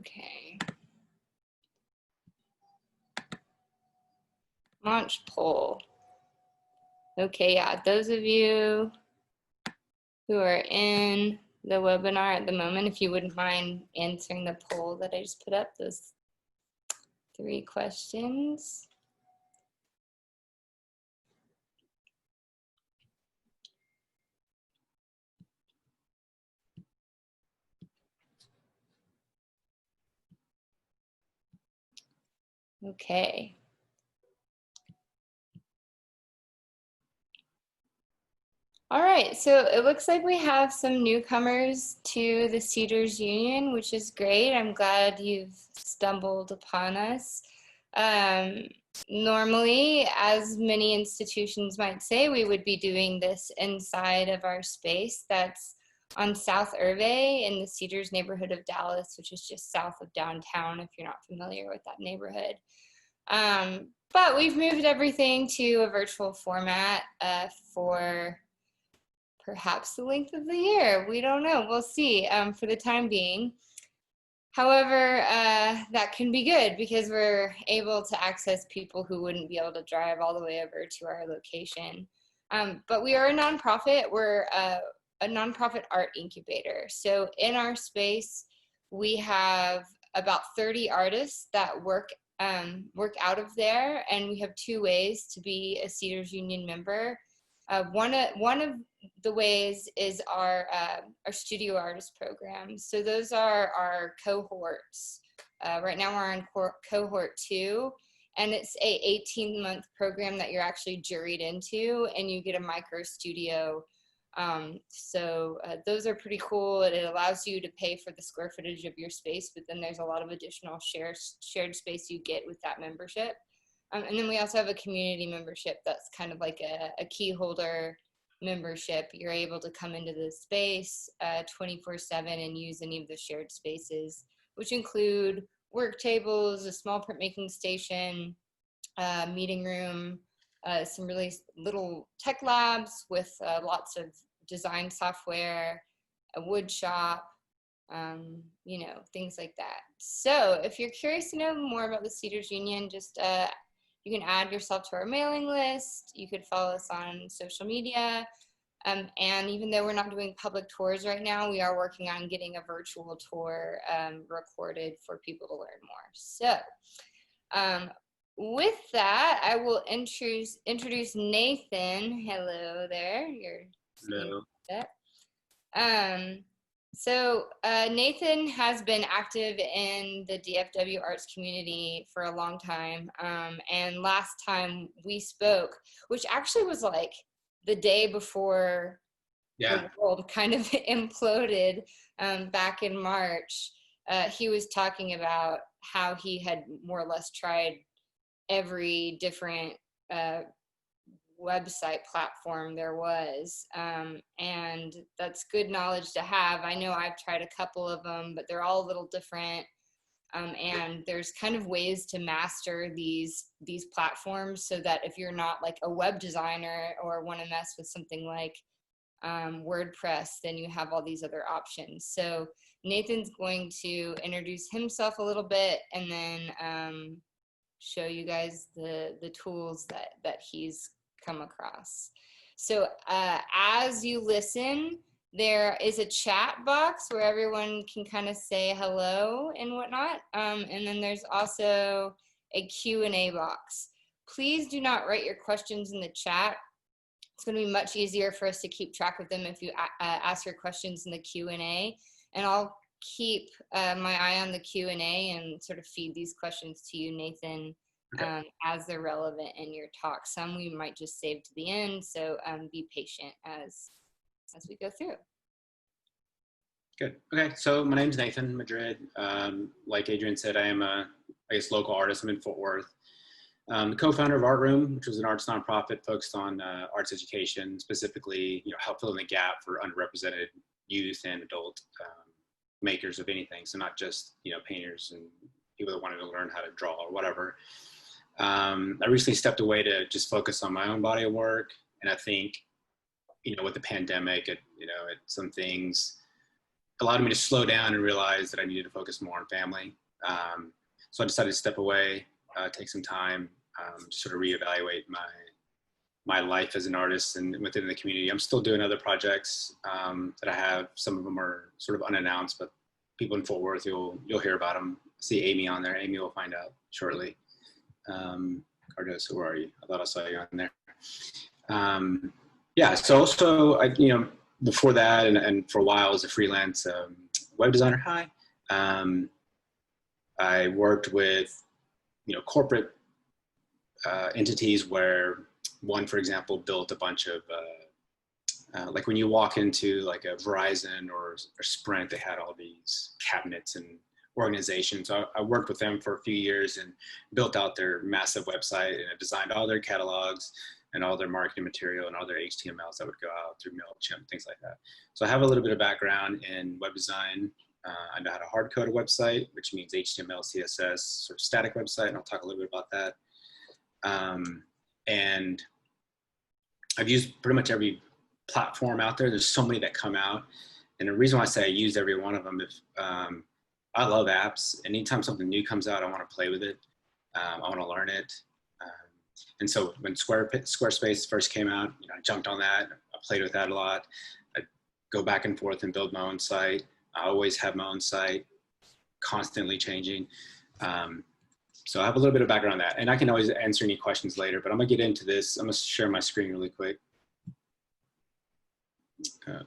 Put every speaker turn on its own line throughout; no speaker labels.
Okay. Launch poll. Okay, yeah, those of you who are in the webinar at the moment, if you wouldn't mind answering the poll that I just put up, those 3 questions. Okay. All right, so it looks like we have some newcomers to the Cedars Union, which is great. I'm glad you've stumbled upon us. Normally, as many institutions might say, we would be doing this inside of our space that's on South Irvay in the Cedars neighborhood of Dallas, which is just south of downtown if you're not familiar with that neighborhood. But we've moved everything to a virtual format for perhaps the length of the year. We don't know. We'll see for the time being. However, that can be good because we're able to access people who wouldn't be able to drive all the way over to our location. But we are a nonprofit. We're a nonprofit art incubator. So in our space, we have about 30 artists that work out of there, and we have 2 ways to be a Cedars Union member. One of the ways is our studio artist program. So those are our cohorts. Right now we're on cohort 2, and it's a 18-month program that you're actually juried into, and you get a micro studio. So those are pretty cool. It allows you to pay for the square footage of your space, but then there's a lot of additional shared space you get with that membership. And then we also have a community membership that's kind of like a key holder membership. You're able to come into the space 24/7 and use any of the shared spaces, which include work tables, a small printmaking station, meeting room, some really little tech labs with lots of design software, a wood shop, you know, things like that. So if you're curious to know more about the Cedars Union, just you can add yourself to our mailing list. You could follow us on social media. And even though we're not doing public tours right now, we are working on getting a virtual tour recorded for people to learn more. So with that, I will introduce Nathan. Hello there.
Hello.
So Nathan has been active in the DFW arts community for a long time. And last time we spoke, which actually was like the day before the world kind of imploded back in March, he was talking about how he had more or less tried every different website platform there was, and that's good knowledge to have. I know I've tried a couple of them, but they're all a little different, and there's kind of ways to master these platforms so that if you're not like a web designer or want to mess with something like WordPress, then you have all these other options. So Nathan's going to introduce himself a little bit and then show you guys the tools that he's come across. So as you listen, there is a chat box where everyone can kind of say hello and whatnot. And then there's also a Q&A box. Please do not write your questions in the chat. It's going to be much easier for us to keep track of them if you ask your questions in the Q&A. And I'll keep my eye on the Q&A and sort of feed these questions to you, Nathan, as they're relevant in your talk. Some we might just save to the end, so be patient as we go through.
Good. Okay, so my name's Nathan, Madrid. Like Adrian said, I am a, I guess, local artist. I'm in Fort Worth. The co-founder of Art Room, which was an arts nonprofit focused on arts education, specifically, help fill in the gap for underrepresented youth and adult makers of anything. So not just, painters and people that wanted to learn how to draw or whatever. I recently stepped away to just focus on my own body of work. And I think, with the pandemic, some things allowed me to slow down and realize that I needed to focus more on family. So I decided to step away, take some time, sort of reevaluate my life as an artist and within the community. I'm still doing other projects that I have. Some of them are sort of unannounced, but people in Fort Worth, you'll hear about them. See Amy on there. Amy will find out shortly. Cardos, where are you? I thought I saw you on there. Yeah, so also, before that and for a while as a freelance web designer, I worked with, corporate entities where one, for example, built a bunch of, like when you walk into like a Verizon or Sprint, they had all these cabinets and organizations. So I worked with them for a few years and built out their massive website, and I designed all their catalogs and all their marketing material and all their HTMLs that would go out through MailChimp, things like that. So I have a little bit of background in web design. I know how to hard code a website, which means HTML, CSS, sort of static website, and I'll talk a little bit about that. And I've used pretty much every platform out there. There's so many that come out. And the reason why I say I use every one of them is I love apps. Anytime something new comes out, I want to play with it. I want to learn it. And so when Squarespace first came out, I jumped on that. I played with that a lot. I go back and forth and build my own site. I always have my own site, constantly changing. So I have a little bit of background on that, and I can always answer any questions later, but I'm gonna get into this. I'm gonna share my screen really quick. And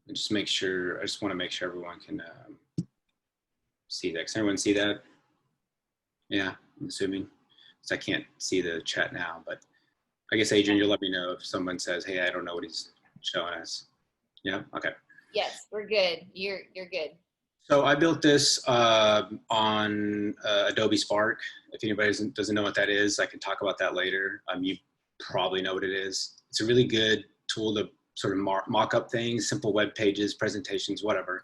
just make sure, I just wanna make sure everyone can see that. Can everyone see that? Yeah, I'm assuming. So I can't see the chat now, but I guess Adrian, you'll let me know if someone says, hey, I don't know what he's showing us. Yeah, okay.
Yes, we're good. You're good.
So I built this on Adobe Spark. If anybody doesn't know what that is, I can talk about that later. You probably know what it is. It's a really good tool to sort of mock up things, simple web pages, presentations, whatever.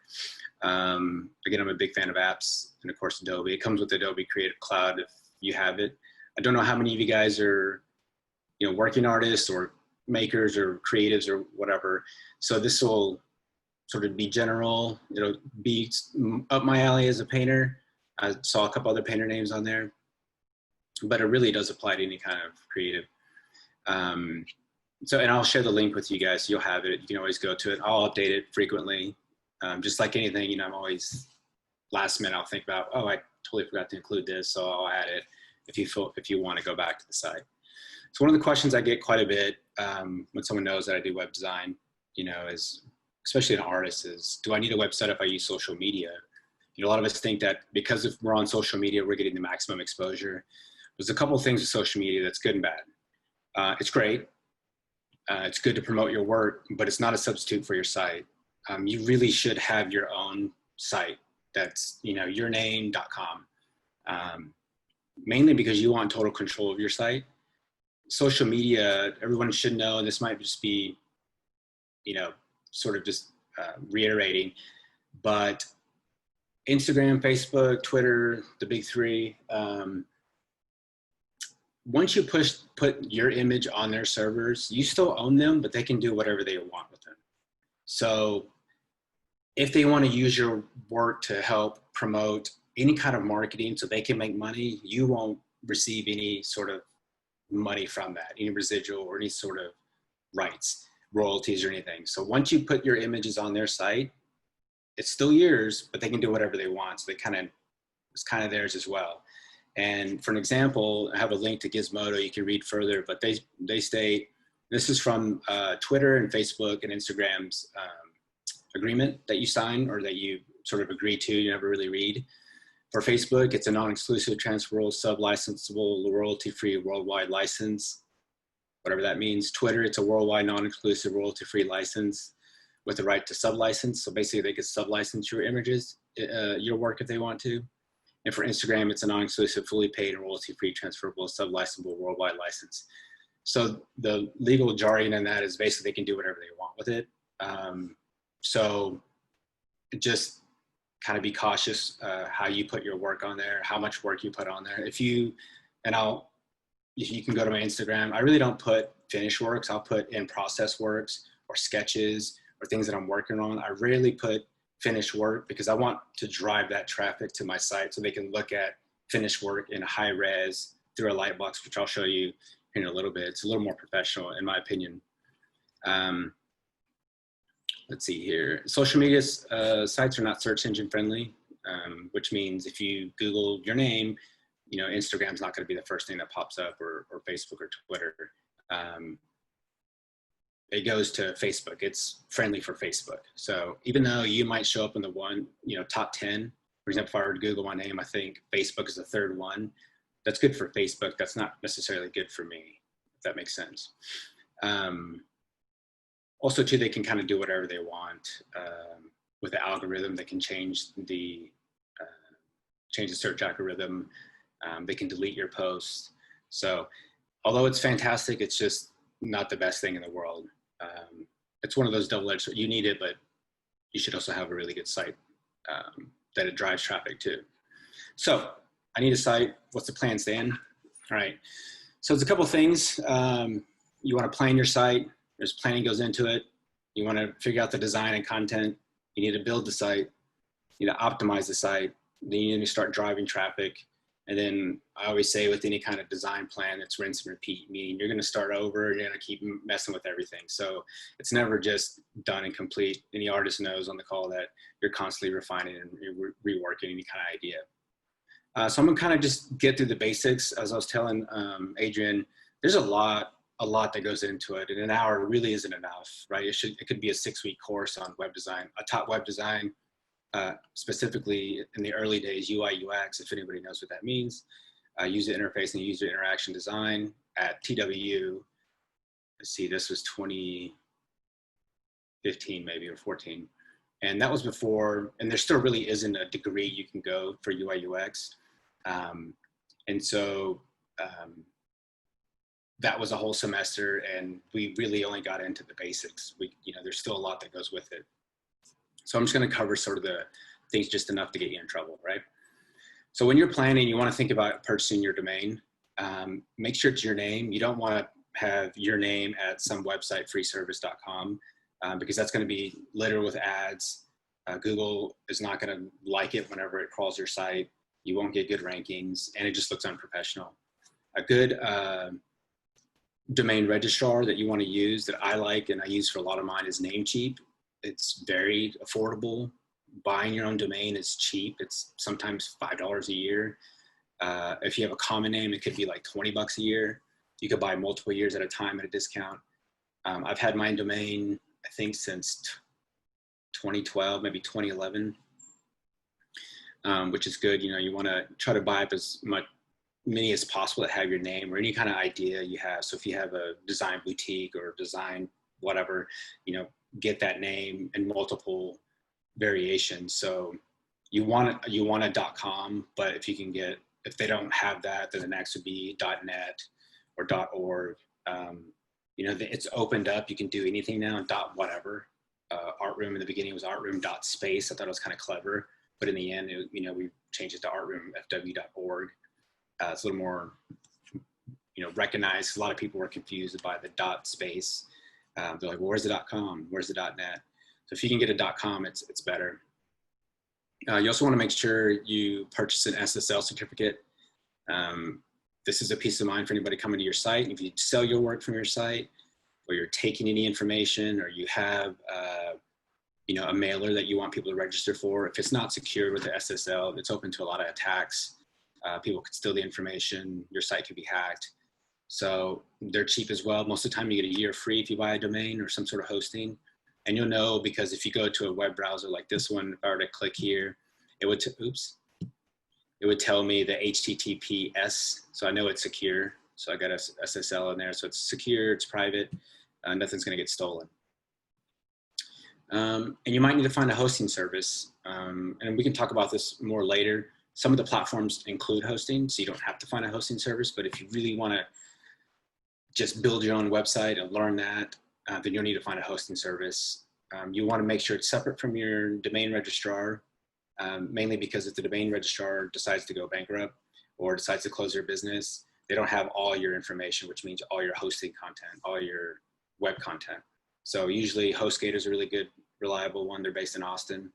Again, I'm a big fan of apps and of course Adobe. It comes with Adobe Creative Cloud if you have it. I don't know how many of you guys are, working artists or makers or creatives or whatever. So this will sort of be general, it'll be up my alley as a painter. I saw a couple other painter names on there, but it really does apply to any kind of creative. And I'll share the link with you guys, so you'll have it. You can always go to it. I'll update it frequently. Just like anything, I'm always last minute, I'll think about, oh, I totally forgot to include this, so I'll add it if you want to go back to the site. So one of the questions I get quite a bit when someone knows that I do web design, is, especially an artist, is, do I need a website if I use social media? A lot of us think that because if we're on social media, we're getting the maximum exposure. There's a couple of things with social media that's good and bad. It's great. It's good to promote your work, but it's not a substitute for your site. You really should have your own site that's, yourname.com. Mainly because you want total control of your site. Social media, everyone should know, and this might just be, sort of just reiterating, but Instagram, Facebook, Twitter, the big three, once you put your image on their servers, you still own them, but they can do whatever they want with them. So if they want to use your work to help promote any kind of marketing so they can make money, you won't receive any sort of money from that, any residual or any sort of rights, royalties or anything. So once you put your images on their site, it's still yours, but they can do whatever they want. So it's kind of theirs as well. And for an example, I have a link to Gizmodo. You can read further, but they state, this is from Twitter and Facebook and Instagram's agreement that you sign or that you sort of agree to, you never really read. For Facebook, it's a non-exclusive, transferable, sub-licensable, royalty-free worldwide license, whatever that means. Twitter, it's a worldwide, non-exclusive, royalty-free license with the right to sub-license. So basically, they could sub-license your images, your work if they want to. And for Instagram, it's a non-exclusive, fully paid, and royalty-free, transferable, sub-licensable worldwide license. So the legal jargon in that is basically they can do whatever they want with it. So just kind of be cautious how you put your work on there, how much work you put on there. If you can go to my Instagram, I really don't put finished works. I'll put in process works or sketches or things that I'm working on, I rarely put finished work because I want to drive that traffic to my site so they can look at finished work in high res through a light box, which I'll show you in a little bit. It's a little more professional in my opinion. Let's see here. Social media sites are not search engine friendly, which means if you Google your name, Instagram's not going to be the first thing that pops up, or Facebook or Twitter. It goes to Facebook. It's friendly for Facebook. So even though you might show up in the top 10, for example, if I were to Google my name, I think Facebook is the third one. That's good for Facebook. That's not necessarily good for me, if that makes sense. Also, too, they can kind of do whatever they want with the algorithm. They can change the search algorithm. They can delete your posts. So, although it's fantastic, it's just not the best thing in the world. It's one of those double-edged. You need it, but you should also have a really good site that it drives traffic to. So, I need a site. What's the plan, Stan? All right. So, there's a couple things. You want to plan your site. There's planning goes into it. You want to figure out the design and content. You need to build the site. You need to optimize the site. Then you need to start driving traffic. And then I always say with any kind of design plan, it's rinse and repeat, meaning you're going to start over, you're going to keep messing with everything. So it's never just done and complete. Any artist knows on the call that you're constantly refining and reworking any kind of idea. So I'm going to kind of just get through the basics. As I was telling Adrian, there's a lot that goes into it, and an hour really isn't enough, right? It could be a 6-week course on web design. I taught web design specifically in the early days, UI UX, if anybody knows what that means, user interface and user interaction design at TW. Let's see, this was 2015 maybe, or 14. And that was before, and there still really isn't a degree you can go for UI UX. And so that was a whole semester, and we really only got into the basics. There's still a lot that goes with it. So I'm just going to cover sort of the things just enough to get you in trouble, right? So when you're planning, you want to think about purchasing your domain. Make sure it's your name. You don't want to have your name at some website, freeservice.com, because that's going to be littered with ads. Google is not going to like it whenever it crawls your site. You won't get good rankings, and it just looks unprofessional. A good domain registrar that you want to use, that I like and I use for a lot of mine, is Namecheap. It's very affordable. Buying your own domain is cheap. It's sometimes $5 a year. If you have a common name, it could be like $20 a year. You could buy multiple years at a time at a discount. I've had my domain, I think, since 2012, maybe 2011, which is good. You want to try to buy up as many as possible that have your name or any kind of idea you have. So if you have a design boutique or design whatever, get that name in multiple variations. So you want a .com, but if they don't have that, then the next would be .net or .org. It's opened up. You can do anything now, .whatever. Artroom in the beginning was artroom.space. I thought it was kind of clever, but in the end, we changed it to artroomfw.org. It's a little more, recognized. A lot of people were confused by the .space. They're like, well, where's the .com? Where's the .net? So if you can get a .com, it's better. You also want to make sure you purchase an SSL certificate. This is a peace of mind for anybody coming to your site. If you sell your work from your site, or you're taking any information, or you have a mailer that you want people to register for, if it's not secured with the SSL, it's open to a lot of attacks. People could steal the information. Your site could be hacked. So they're cheap as well. Most of the time you get a year free if you buy a domain or some sort of hosting. And you'll know because if you go to a web browser like this one, if I were to click here, it would tell me the HTTPS. So I know it's secure. So I got a SSL in there. So it's secure, it's private, nothing's gonna get stolen. And you might need to find a hosting service. And we can talk about this more later. Some of the platforms include hosting, so you don't have to find a hosting service. But if you really wanna just build your own website and learn that, then you'll need to find a hosting service. You want to make sure it's separate from your domain registrar, mainly because if the domain registrar decides to go bankrupt or decides to close their business, they don't have all your information, which means all your hosting content, all your web content. So usually HostGator is a really good, reliable one. They're based in Austin.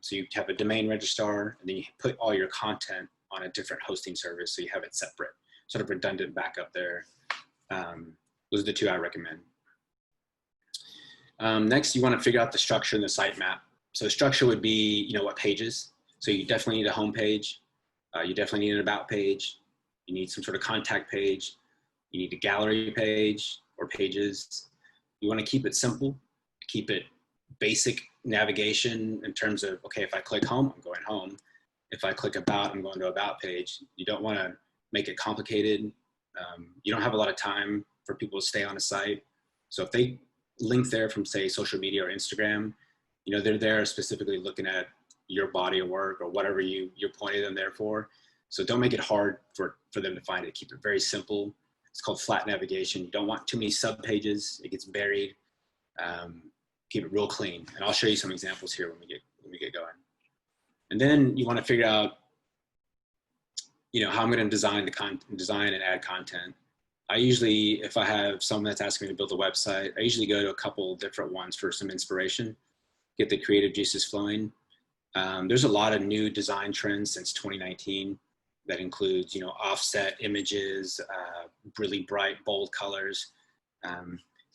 So you have a domain registrar, and then you put all your content on a different hosting service, so you have it separate, sort of redundant backup there. Those are the two I recommend. Next, you want to figure out the structure and the sitemap. So the structure would be, you know, what pages. So you definitely need a home page. You definitely need an about page. You need some sort of contact page. You need a gallery page or pages. You want to keep it simple, keep it basic navigation in terms of, okay, if I click home, I'm going home. If I click about, I'm going to about page. You don't want to make it complicated. You don't have a lot of time for people to stay on a site. So if they link there from, say, social media or Instagram, you know, they're there specifically looking at your body of work or whatever you're pointing them there for. So don't make it hard for them to find it. Keep it very simple. It's called flat navigation. You don't want too many sub pages. It gets buried. Keep it real clean. And I'll show you some examples here when we get going. And then you want to figure out, you know, how I'm going to design and add content. I usually, if I have someone that's asking me to build a website, I usually go to a couple different ones for some inspiration, get the creative juices flowing. There's a lot of new design trends since 2019 that includes, you know, offset images, really bright, bold colors.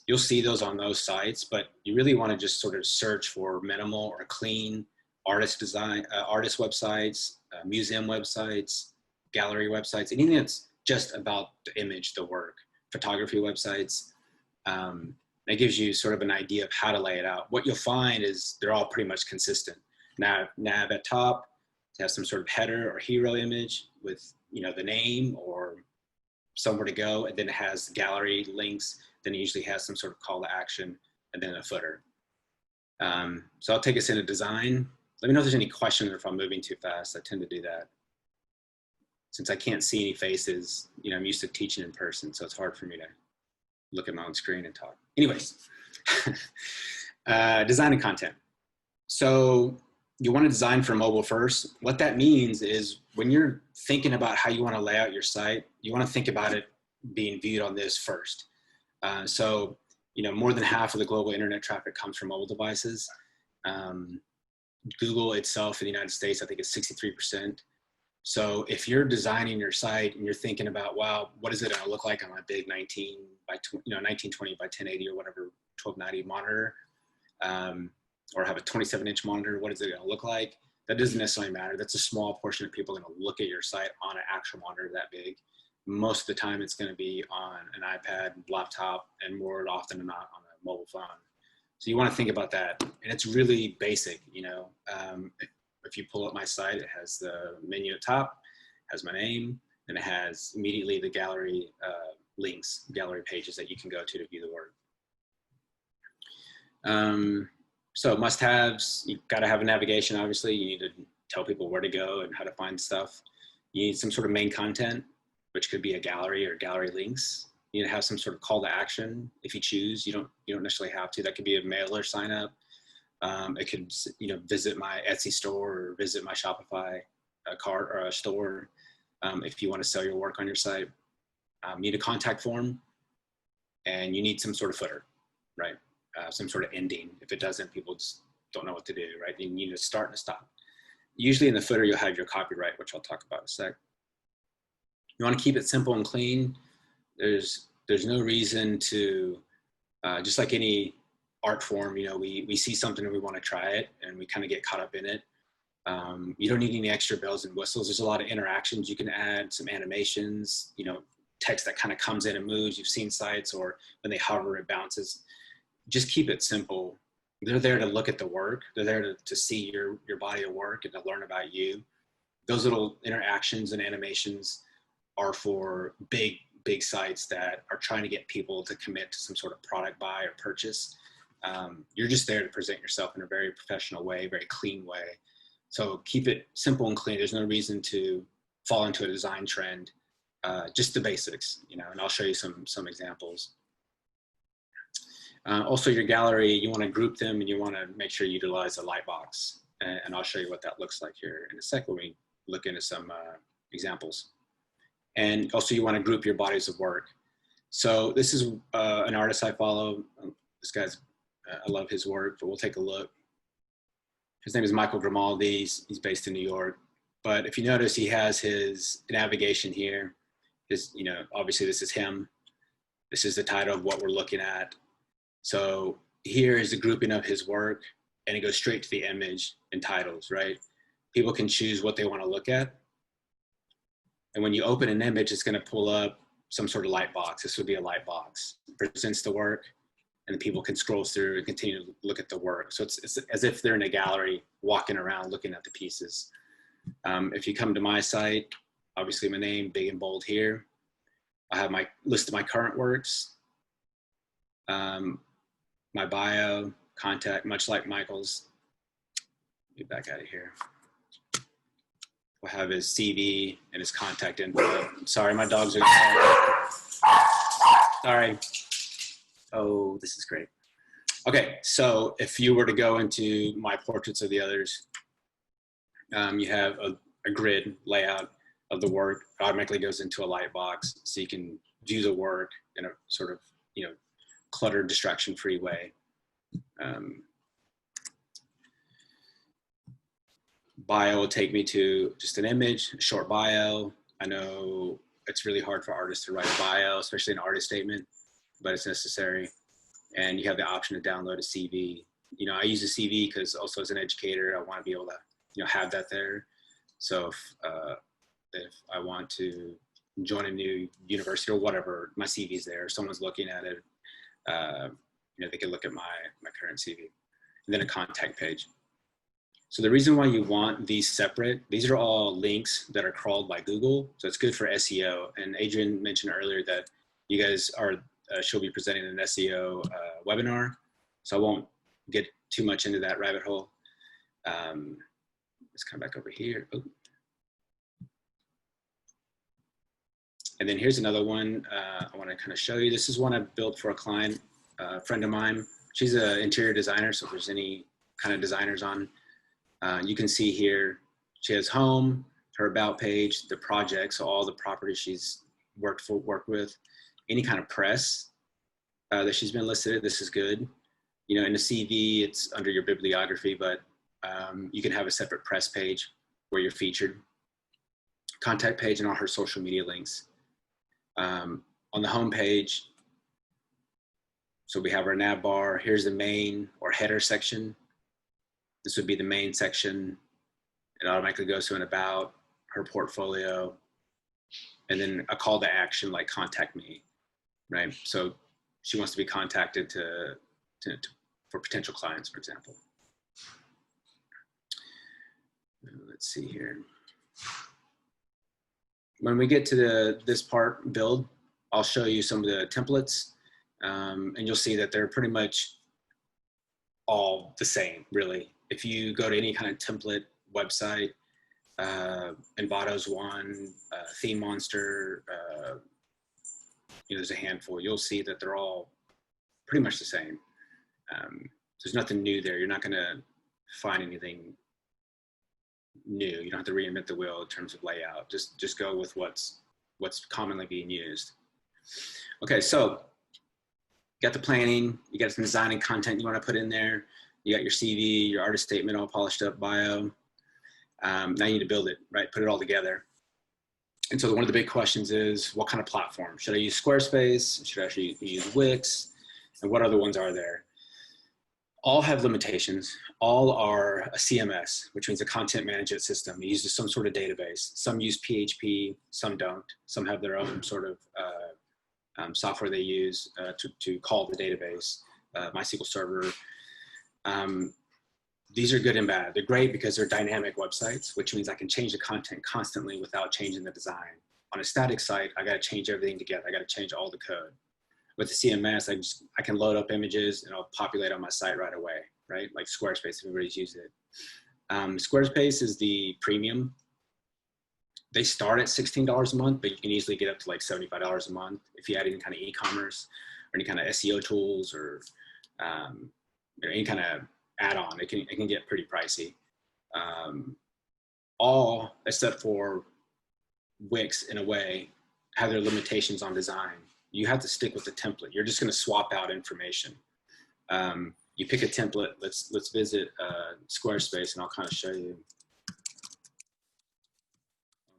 You'll see those on those sites, but you really want to just sort of search for minimal or clean artist design, artist websites, museum websites, gallery websites, anything that's just about the image, the work, photography websites. That gives you sort of an idea of how to lay it out. What you'll find is they're all pretty much consistent. Nav at top, to have some sort of header or hero image with, you know, the name or somewhere to go, and then it has gallery links. Then it usually has some sort of call to action, and then a footer. So I'll take us into design. Let me know if there's any questions or if I'm moving too fast. I tend to do that. Since I can't see any faces, you know, I'm used to teaching in person, so it's hard for me to look at my own screen and talk. Anyways, design and content. So you want to design for mobile first. What that means is when you're thinking about how you want to lay out your site, you want to think about it being viewed on this first. So, you know, more than half of the global internet traffic comes from mobile devices. Google itself in the United States, I think it's 63%. So if you're designing your site and you're thinking about, wow, what is it going to look like on my big 1920 by 1080 or whatever 1290 monitor, or have a 27-inch monitor, what is it going to look like? That doesn't necessarily matter. That's a small portion of people going to look at your site on an actual monitor that big. Most of the time it's going to be on an iPad, laptop, and more often than not on a mobile phone. So you want to think about that. And it's really basic, you know. If you pull up my site, it has the menu at top, has my name, and it has immediately the gallery links, gallery pages that you can go to view the work. So must-haves, you've got to have a navigation, obviously. You need to tell people where to go and how to find stuff. You need some sort of main content, which could be a gallery or gallery links. You need to have some sort of call to action if you choose. You don't necessarily have to. That could be a mailer sign up. It could, you know, visit my Etsy store or visit my Shopify cart or a store if you want to sell your work on your site. You need a contact form, and you need some sort of footer, right? Some sort of ending. If it doesn't, people just don't know what to do, right? You need a start and a stop. Usually in the footer, you'll have your copyright, which I'll talk about in a sec. You want to keep it simple and clean. There's no reason to, just like any art form, you know, we see something and we want to try it and we kind of get caught up in it. You don't need any extra bells and whistles. There's a lot of interactions you can add, some animations, you know, text that kind of comes in and moves. You've seen sites, or when they hover, it bounces. Just keep it simple. They're there to look at the work. They're there to see your body of work and to learn about you. Those little interactions and animations are for big sites that are trying to get people to commit to some sort of product buy or purchase. You're just there to present yourself in a very professional way, very clean way. So keep it simple and clean. There's no reason to fall into a design trend, just the basics, you know, and I'll show you some examples. Also your gallery, you want to group them and you want to make sure you utilize a lightbox. And I'll show you what that looks like here in a sec when we look into some examples. And also you want to group your bodies of work. So this is an artist I follow. This guy's, I love his work, but we'll take a look. His name is Michael Grimaldi. He's based in New York. But if you notice, he has his navigation here. Obviously this is him. This is the title of what we're looking at. So here is the grouping of his work, and it goes straight to the image and titles, right? People can choose what they want to look at. And when you open an image, it's going to pull up some sort of light box. This would be a light box. It presents the work, and people can scroll through and continue to look at the work. So it's as if they're in a gallery walking around looking at the pieces. If you come to my site, obviously my name, big and bold here. I have my list of my current works, my bio, contact, much like Michael's. Get back out of here. We'll have his CV and his contact info. Sorry, my dogs are sorry. Oh, this is great. Okay, so if you were to go into my portraits of the others, you have a grid layout of the work. It automatically goes into a light box, so you can view the work in a sort of, cluttered, distraction-free way. Bio will take me to just an image, a short bio. I know it's really hard for artists to write a bio, especially an artist statement, but it's necessary. And you have the option to download a CV. I use a CV because also as an educator, I want to be able to, have that there. So if I want to join a new university or whatever, my CV's there. If someone's looking at it, they can look at my current CV. And then a contact page. So the reason why you want these separate, these are all links that are crawled by Google. So it's good for SEO. And Adrian mentioned earlier that you guys are, she'll be presenting an SEO webinar. So I won't get too much into that rabbit hole. Let's come back over here. Oh. And then here's another one I want to kind of show you. This is one I built for a client, a friend of mine. She's an interior designer, so if there's any kind of designers on, you can see here, she has home, her about page, the projects, so all the properties she's worked with, any kind of press that she's been listed. This is good. In a CV, it's under your bibliography, but you can have a separate press page where you're featured, contact page, and all her social media links. On the home page, so we have our nav bar. Here's the main or header section. This would be the main section. It automatically goes to an about, her portfolio, and then a call to action like contact me, right? So she wants to be contacted for potential clients, for example. Let's see here. When we get to this part, build, I'll show you some of the templates, and you'll see that they're pretty much all the same, really. If you go to any kind of template website, Envato's one, Theme Monster, there's a handful, you'll see that they're all pretty much the same. There's nothing new there. You're not gonna find anything new. You don't have to reinvent the wheel in terms of layout. Just go with what's commonly being used. Okay, so you got the planning, you got some designing content you want to put in there, you got your CV, your artist statement all polished up, bio. Now you need to build it, right? Put it all together. And so one of the big questions is, what kind of platform? Should I use Squarespace? Should I actually use Wix? And what other ones are there? All have limitations. All are a CMS, which means a content management system. It uses some sort of database. Some use PHP, some don't. Some have their own sort of software they use to call the database, MySQL Server. These are good and bad. They're great because they're dynamic websites, which means I can change the content constantly without changing the design. On a static site, I got to change everything together. I got to change all the code. With the CMS, I can load up images and it'll populate on my site right away, right? Like Squarespace, if everybody's used it. Squarespace is the premium. They start at $16 a month, but you can easily get up to like $75 a month if you add any kind of e-commerce or any kind of SEO tools or any kind of add-on. It can get pretty pricey. All except for Wix, in a way, have their limitations on design. You have to stick with the template. You're just going to swap out information. You pick a template. Let's visit Squarespace, and I'll kind of show you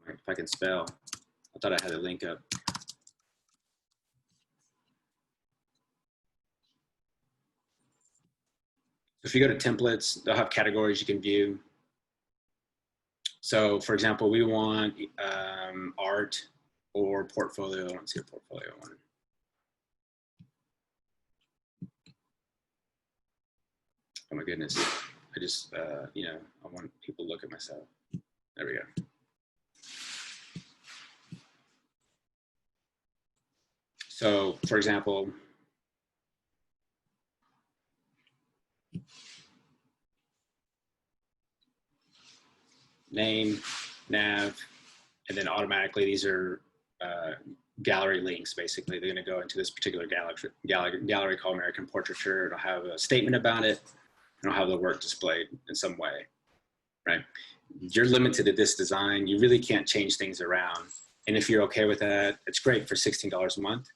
if I can spell. I thought I had a link up. If you go to templates, they'll have categories you can view. So for example, we want art or portfolio. I don't see a portfolio one. Oh my goodness. I just, you know, I want people to look at myself. There we go. So for example, name, nav, and then automatically these are gallery links. Basically, they're going to go into this particular gallery called American Portraiture. It'll have a statement about it, and it'll have the work displayed in some way, right? You're limited to this design. You really can't change things around. And if you're okay with that, it's great for $16 a month.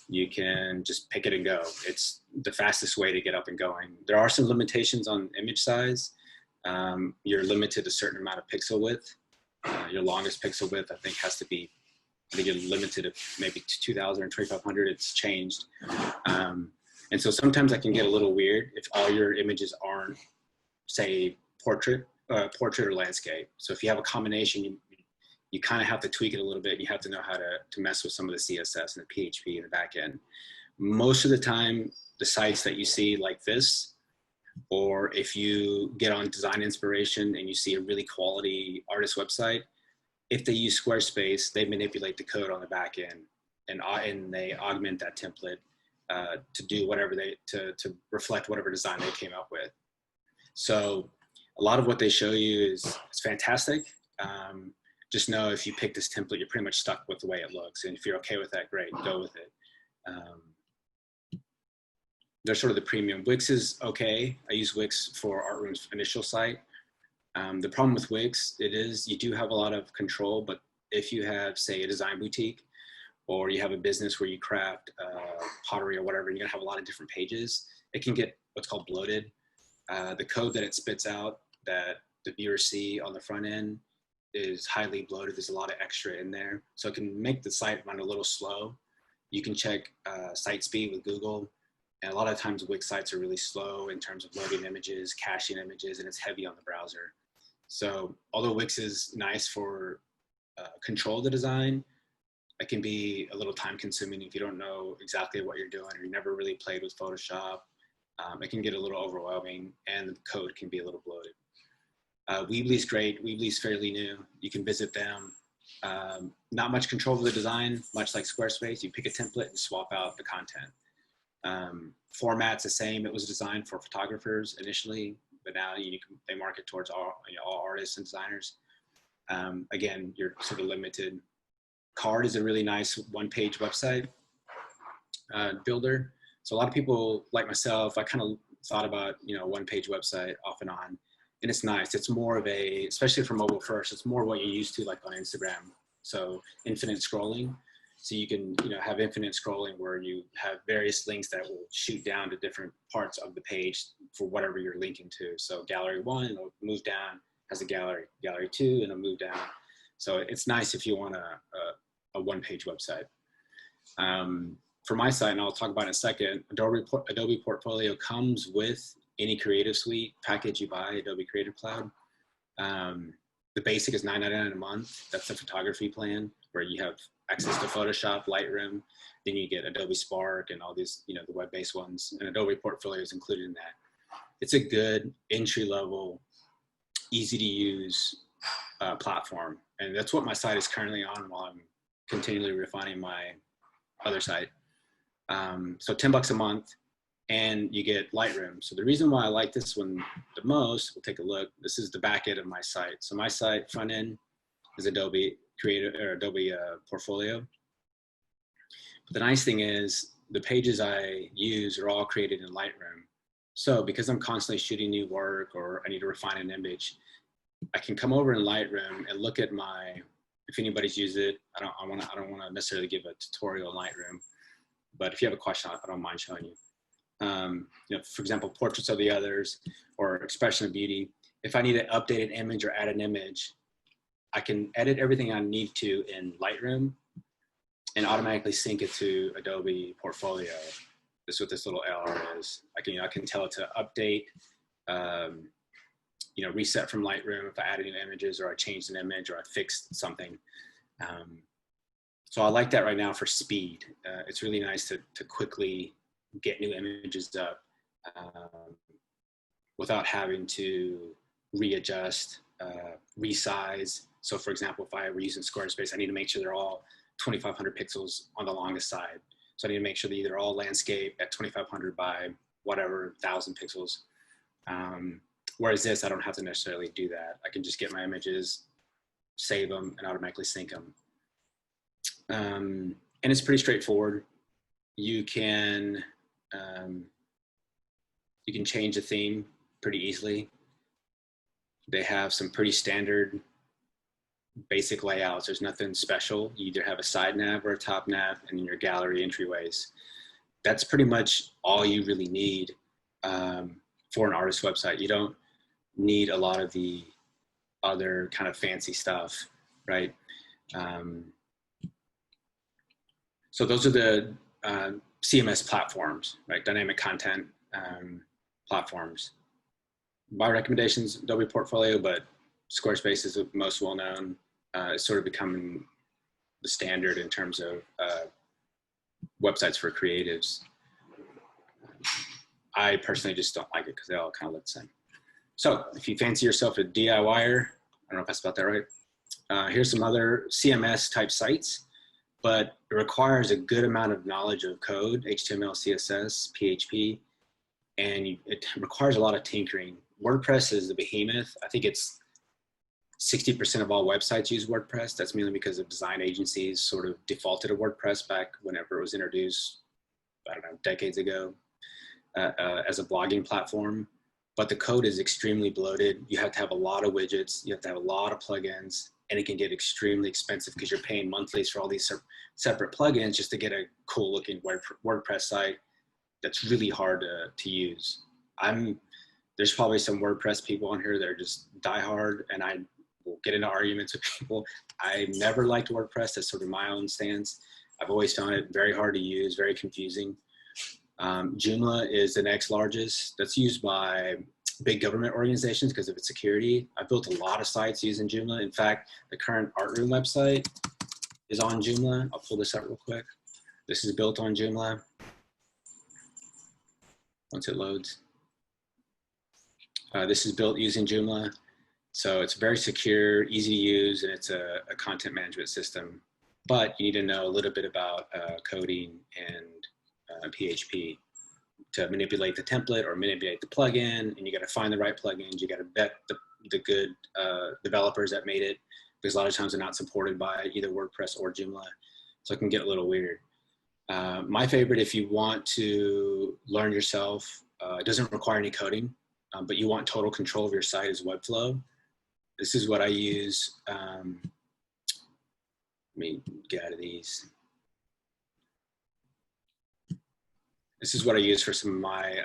You can just pick it and go. It's the fastest way to get up and going. There are some limitations on image size. You're limited to a certain amount of pixel width. Your longest pixel width, I think, has to be, I think you're limited to maybe 2,000 or 2,500. It's changed. And so sometimes that can get a little weird if all your images aren't, say, portrait or landscape. So if you have a combination, you kind of have to tweak it a little bit. You have to know how to mess with some of the CSS and the PHP in the back end. Most of the time, the sites that you see like this, or if you get on Design Inspiration and you see a really quality artist website, if they use Squarespace, they manipulate the code on the back end and they augment that template to do whatever to reflect whatever design they came up with. So a lot of what they show you is fantastic. Just know if you pick this template, you're pretty much stuck with the way it looks. And if you're okay with that, great, go with it. They're sort of the premium. Wix is okay. I use Wix for Artroom's initial site. The problem with Wix, you do have a lot of control, but if you have, say, a design boutique, or you have a business where you craft pottery or whatever, and you're gonna have a lot of different pages, it can get what's called bloated. The code that it spits out that the viewers see on the front end is highly bloated. There's a lot of extra in there. So it can make the site run a little slow. You can check site speed with Google. And a lot of times Wix sites are really slow in terms of loading images, caching images, and it's heavy on the browser. So although Wix is nice for control of the design, it can be a little time consuming if you don't know exactly what you're doing or you never really played with Photoshop. It can get a little overwhelming and the code can be a little bloated. Weebly's great. Weebly's fairly new. You can visit them. Not much control of the design, much like Squarespace. You pick a template and swap out the content. Format's the same. It was designed for photographers initially, but now they market towards all artists and designers. Again, you're sort of limited. Card is a really nice one-page website builder. So a lot of people like myself, I kind of thought about, one-page website off and on, and it's nice. It's more of a, especially for mobile first, it's more what you're used to like on Instagram. So infinite scrolling. So you can, have infinite scrolling where you have various links that will shoot down to different parts of the page for whatever you're linking to. So gallery 1, it'll move down, has a gallery 2, and it'll move down. So it's nice if you want a one-page website. For my site, and I'll talk about it in a second, Adobe Portfolio comes with any Creative Suite package you buy, Adobe Creative Cloud. The basic is $9.99 a month. That's the photography plan where you have access to Photoshop, Lightroom, then you get Adobe Spark and all these, the web-based ones, and Adobe Portfolio is included in that. It's a good entry-level, easy-to-use platform, and that's what my site is currently on while I'm continually refining my other site. So $10 a month, and you get Lightroom. So the reason why I like this one the most, we'll take a look. This is the back end of my site. So my site front end is Adobe Portfolio. But the nice thing is the pages I use are all created in Lightroom. So because I'm constantly shooting new work or I need to refine an image, I can come over in Lightroom and look at if anybody's used it, I don't want to necessarily give a tutorial in Lightroom, but if you have a question, I don't mind showing you. For example, portraits of the others or expression of beauty. If I need to update an image or add an image, I can edit everything I need to in Lightroom and automatically sync it to Adobe Portfolio. This is what this little LR is. I can tell it to update, reset from Lightroom if I added new images or I changed an image or I fixed something. So I like that right now for speed. It's really nice to quickly get new images up without having to readjust, resize. So for example, if I were using Squarespace, I need to make sure they're all 2,500 pixels on the longest side. So I need to make sure that they're all landscape at 2,500 by whatever 1,000 pixels. Whereas this, I don't have to necessarily do that. I can just get my images, save them, and automatically sync them. And it's pretty straightforward. You can change the theme pretty easily. They have some pretty standard basic layouts. There's nothing special. You either have a side nav or a top nav and then your gallery entryways. That's pretty much all you really need for an artist website. You don't need a lot of the other kind of fancy stuff, right? So those are the CMS platforms, right? Dynamic content platforms. My recommendations, Adobe Portfolio, but Squarespace is the most well-known. It's sort of becoming the standard in terms of websites for creatives. I personally just don't like it because they all kind of look the same. So if you fancy yourself a DIYer, I don't know if I spelled that right. Here's some other CMS type sites, but it requires a good amount of knowledge of code, HTML, CSS, PHP, and it requires a lot of tinkering. WordPress is the behemoth. I think it's 60% of all websites use WordPress. That's mainly because of design agencies sort of defaulted to WordPress back whenever it was introduced, I don't know, decades ago, as a blogging platform. But the code is extremely bloated. You have to have a lot of widgets. You have to have a lot of plugins, and it can get extremely expensive because you're paying monthlies for all these separate plugins just to get a cool looking WordPress site that's really hard to use. There's probably some WordPress people on here that are just diehard, and I will get into arguments with people. I never liked WordPress. That's sort of my own stance. I've always found it very hard to use, very confusing. Joomla is the next largest. That's used by big government organizations because of its security. I've built a lot of sites using Joomla. In fact, the current Art Room website is on Joomla. I'll pull this up real quick. This is built on Joomla. Once it loads. This is built using Joomla. So it's very secure, easy to use, and it's a content management system. But you need to know a little bit about coding and PHP to manipulate the template or manipulate the plugin, and you got to find the right plugins. You got to vet the good developers that made it, because a lot of times they're not supported by either WordPress or Joomla, so it can get a little weird. My favorite, if you want to learn yourself, it doesn't require any coding, but you want total control of your site, is Webflow. This is what I use. Let me get out of these. This is what I use for some of my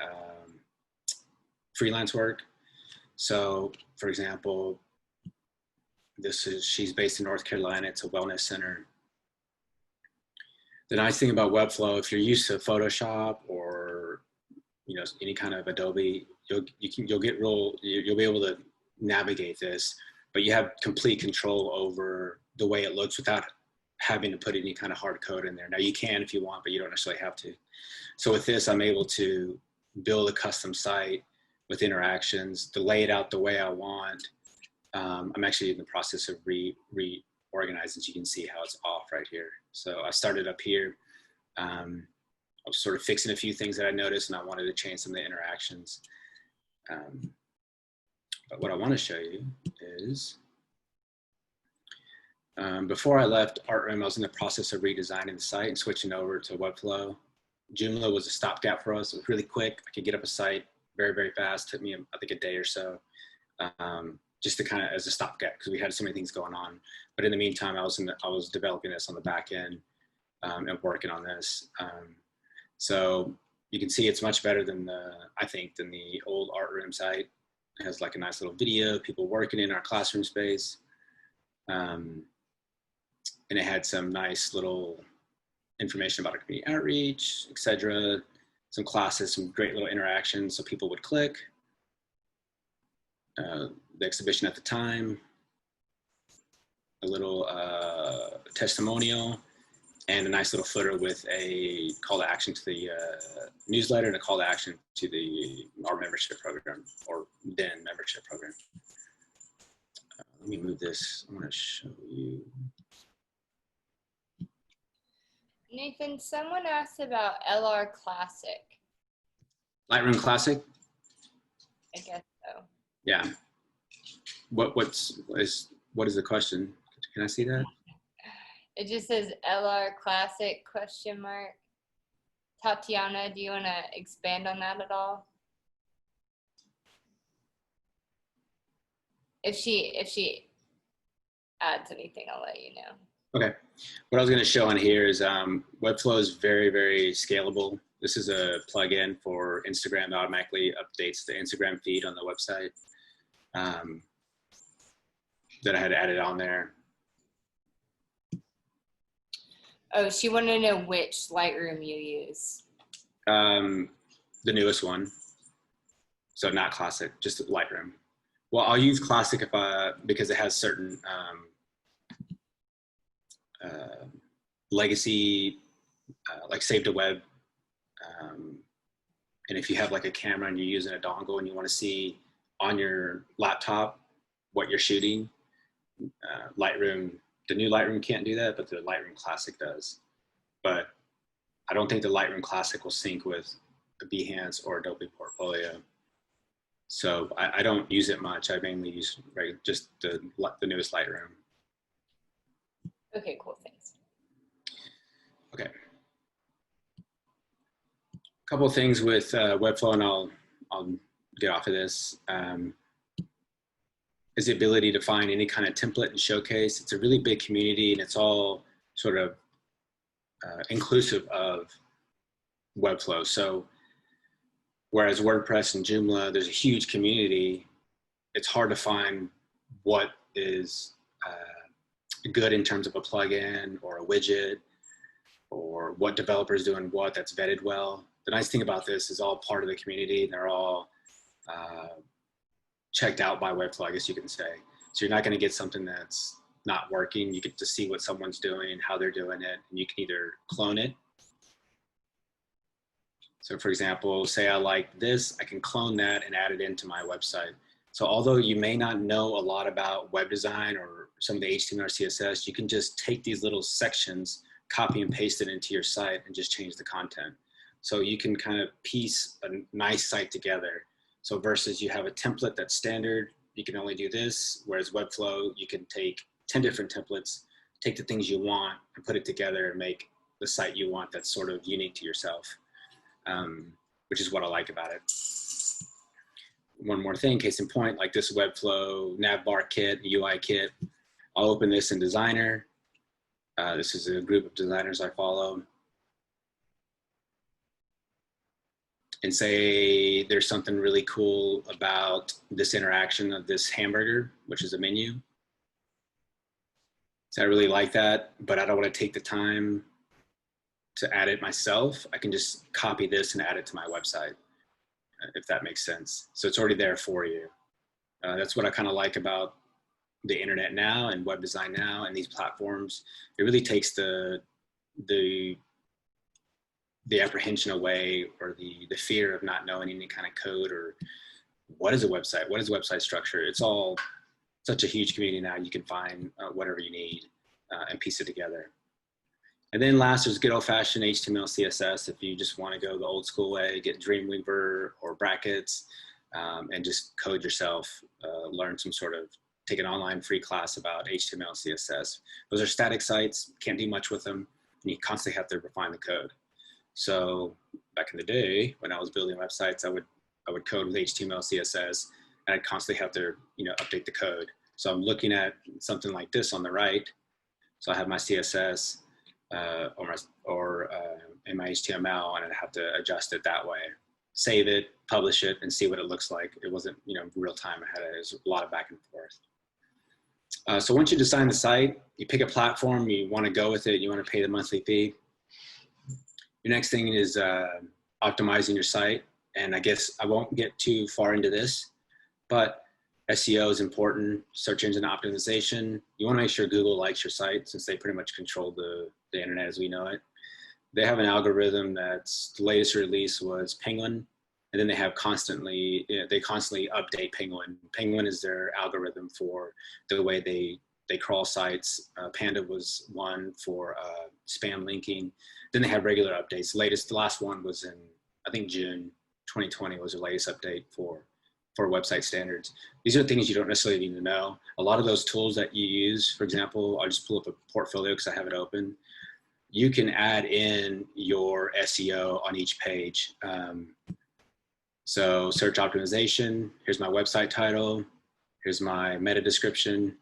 freelance work. So for example, she's based in North Carolina. It's a wellness center. The nice thing about Webflow, if you're used to Photoshop or any kind of Adobe, you'll be able to navigate this, but you have complete control over the way it looks without having to put any kind of hard code in there. Now you can if you want, but you don't necessarily have to. So with this, I'm able to build a custom site with interactions, to lay it out the way I want. I'm actually in the process of reorganizing, so you can see how it's off right here. So I started up here. I was sort of fixing a few things that I noticed, and I wanted to change some of the interactions. But what I want to show you is, before I left Art Room, I was in the process of redesigning the site and switching over to Webflow. Joomla was a stopgap for us. It was really quick. I could get up a site very, very fast. It took me, I think, a day or so, just to kind of as a stopgap because we had so many things going on. But in the meantime, I was developing this on the back end and working on this. So you can see it's much better than I think, than the old art room site. It has like a nice little video, people working in our classroom space. And it had some nice little information about our community outreach, etc. Some classes, some great little interactions, so people would click. The exhibition at the time, a little testimonial, and a nice little footer with a call to action to the newsletter and a call to action to our membership program, or then membership program. Let me move this. I want to show you.
Nathan, someone asked about LR Classic.
Lightroom Classic?
I guess so.
Yeah. What is the question? Can I see that?
It just says LR Classic ? Tatiana, do you want to expand on that at all? If she adds anything, I'll let you know.
Okay. What I was going to show on here is Webflow is very, very scalable. This is a plugin for Instagram that automatically updates the Instagram feed on the website that I had added on there.
Oh, she wanted to know which Lightroom you use.
The newest one. So not Classic, just Lightroom. Well, I'll use Classic because it has certain legacy, like save to web. And if you have like a camera and you're using a dongle and you want to see on your laptop what you're shooting, Lightroom, the new Lightroom can't do that, but the Lightroom Classic does. But I don't think the Lightroom Classic will sync with the Behance or Adobe Portfolio. So I don't use it much. I mainly use just the newest Lightroom.
Okay, cool, thanks.
Okay. A couple of things with Webflow, and I'll get off of this, is the ability to find any kind of template and showcase. It's a really big community, and it's all sort of inclusive of Webflow. So whereas WordPress and Joomla, there's a huge community, it's hard to find what is good in terms of a plugin or a widget, or what developers doing what that's vetted well. The nice thing about this is all part of the community, and they're all checked out by Webflow, I guess you can say. So you're not going to get something that's not working. You get to see what someone's doing, how they're doing it, and you can either clone it. So for example, say I like this, I can clone that and add it into my website. So although you may not know a lot about web design or some of the HTML or CSS, you can just take these little sections, copy and paste it into your site and just change the content. So you can kind of piece a nice site together. So versus you have a template that's standard, you can only do this, whereas Webflow, you can take 10 different templates, take the things you want and put it together and make the site you want that's sort of unique to yourself, which is what I like about it. One more thing, case in point, like this Webflow navbar kit, UI kit, I'll open this in Designer. This is a group of designers I follow. And say there's something really cool about this interaction of this hamburger, which is a menu. So I really like that, but I don't want to take the time to add it myself. I can just copy this and add it to my website, if that makes sense. So it's already there for you. That's what I kind of like about the internet now and web design now and these platforms. It really takes the apprehension away, or the fear of not knowing any kind of code, or what is a website? What is website structure? It's all such a huge community now. You can find whatever you need and piece it together. And then last, there's good old fashioned HTML, CSS. If you just want to go the old school way, get Dreamweaver or brackets and just code yourself, learn some sort of, take an online free class about HTML, CSS. Those are static sites, can't do much with them, and you constantly have to refine the code. So back in the day, when I was building websites, I would code with HTML, CSS, and I'd constantly have to, update the code. So I'm looking at something like this on the right. So I have my CSS or in my HTML, and I'd have to adjust it that way, save it, publish it, and see what it looks like. It wasn't, real time. It was a lot of back and forth. So once you design the site, you pick a platform, you want to go with it, you want to pay the monthly fee. Your next thing is optimizing your site. And I guess I won't get too far into this, but SEO is important, search engine optimization. You want to make sure Google likes your site, since they pretty much control the internet as we know it. They have an algorithm that's, the latest release was Penguin, and then they constantly update Penguin. Penguin is their algorithm for the way they crawl sites. Panda was one for spam linking. Then they have regular updates. The last one was in, I think, June 2020 was the latest update for website standards. These are things you don't necessarily need to know. A lot of those tools that you use, for example, I'll just pull up a portfolio because I have it open. You can add in your SEO on each page. So search optimization, here's my website title, here's my meta description,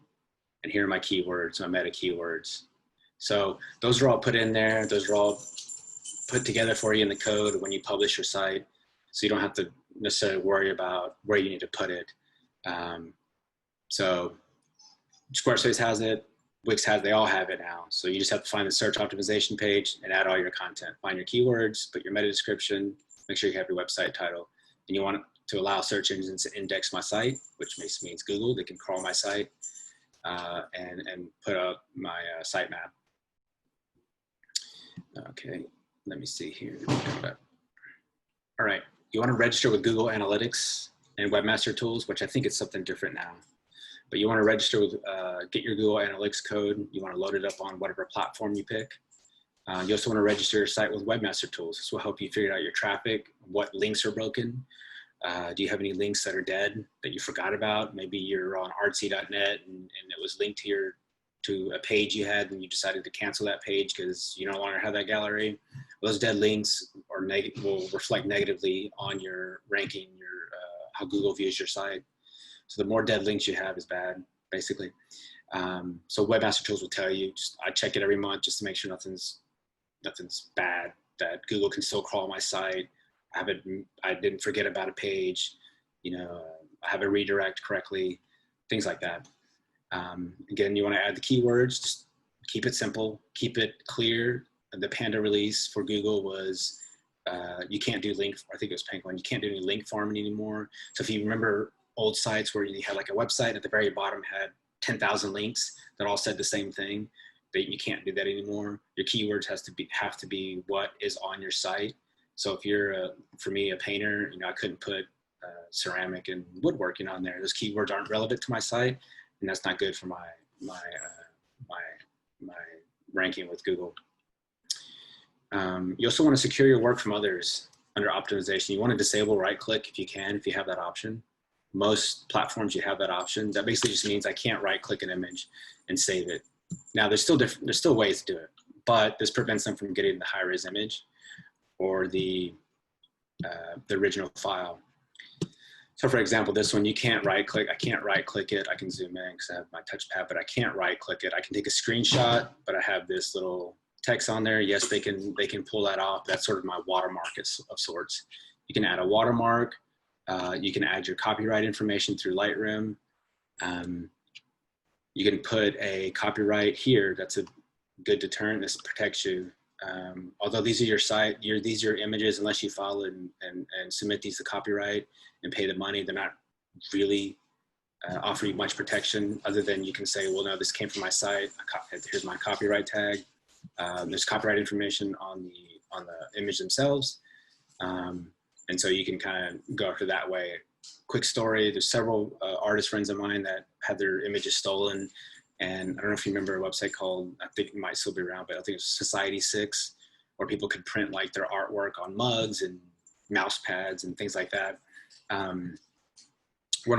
and here are my keywords, my meta keywords. So those are all put in there. Those are all put together for you in the code when you publish your site. So you don't have to necessarily worry about where you need to put it. So Squarespace has it, Wix has, they all have it now. So you just have to find the search optimization page and add all your content. Find your keywords, put your meta description, make sure you have your website title. And you want to allow search engines to index my site, which means Google. They can crawl my site and put up my sitemap. Okay, let me see here. All right. You want to register with Google Analytics and Webmaster Tools, which I think it's something different now. But you want to register with, get your Google Analytics code. You want to load it up on whatever platform you pick. You also want to register your site with Webmaster Tools. This will help you figure out your traffic, what links are broken. Do you have any links that are dead that you forgot about? Maybe you're on artsy.net and it was linked to a page you had and you decided to cancel that page because you no longer have that gallery. Those dead links will reflect negatively on your ranking, how Google views your site. So the more dead links you have is bad, basically. So Webmaster Tools will tell you, I check it every month just to make sure nothing's bad, that Google can still crawl my site. I didn't forget about a page, I have a redirect correctly, things like that. Again, you want to add the keywords, just keep it simple, keep it clear. The Panda release for Google was, you can't do link, I think it was Penguin, you can't do any link farming anymore. So if you remember old sites where you had like a website at the very bottom had 10,000 links that all said the same thing, but you can't do that anymore. Your keywords have to be what is on your site. So if you're, for me, a painter, I couldn't put ceramic and woodworking on there. Those keywords aren't relevant to my site, and that's not good for my ranking with Google. You also want to secure your work from others under optimization. You want to disable right-click if you can, if you have that option. Most platforms, you have that option. That basically just means I can't right-click an image and save it. Now, there's still ways to do it, but this prevents them from getting the high-res image or the original file. So for example, this one, you can't right-click. I can't right-click it. I can zoom in because I have my touchpad, but I can't right-click it. I can take a screenshot, but I have this little text on there. Yes, they can pull that off. That's sort of my watermark of sorts. You can add a watermark. You can add your copyright information through Lightroom. You can put a copyright here. That's a good deterrent. This protects you. Although these are your site, these are your images, unless you file and submit these to copyright and pay the money, they're not really offer you much protection other than you can say, well, no, this came from my site. Here's my copyright tag. There's copyright information on the image themselves. And so you can kind of go after that way. Quick story, there's several artist friends of mine that had their images stolen. And I don't know if you remember a website called, I think it might still be around, but I think it was Society 6, where people could print like their artwork on mugs and mouse pads and things like that. One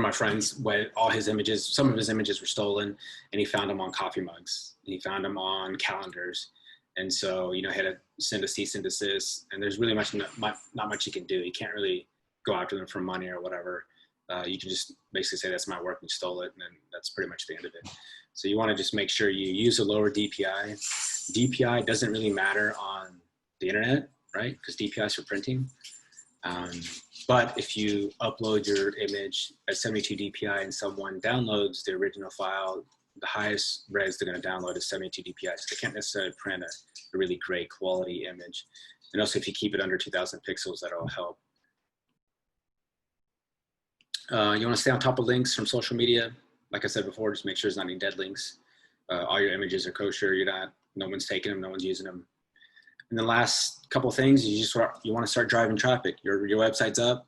of my friends, all his images, some of his images were stolen, and he found them on coffee mugs, and he found them on calendars. And so, he had to send a cease and desist, and there's really not much you can do. You can't really go after them for money or whatever. You can just basically say, that's my work, and you stole it, and then that's pretty much the end of it. So you want to just make sure you use a lower DPI. DPI doesn't really matter on the internet, right? Because DPI is for printing. But if you upload your image at 72 DPI and someone downloads the original file, the highest res they're going to download is 72 DPI. So they can't necessarily print a really great quality image. And also if you keep it under 2000 pixels, that'll help. You want to stay on top of links from social media. Like I said before, just make sure there's not any dead links. All your images are kosher. No one's taking them, no one's using them. And the last couple of things, you want to start driving traffic. Your website's up,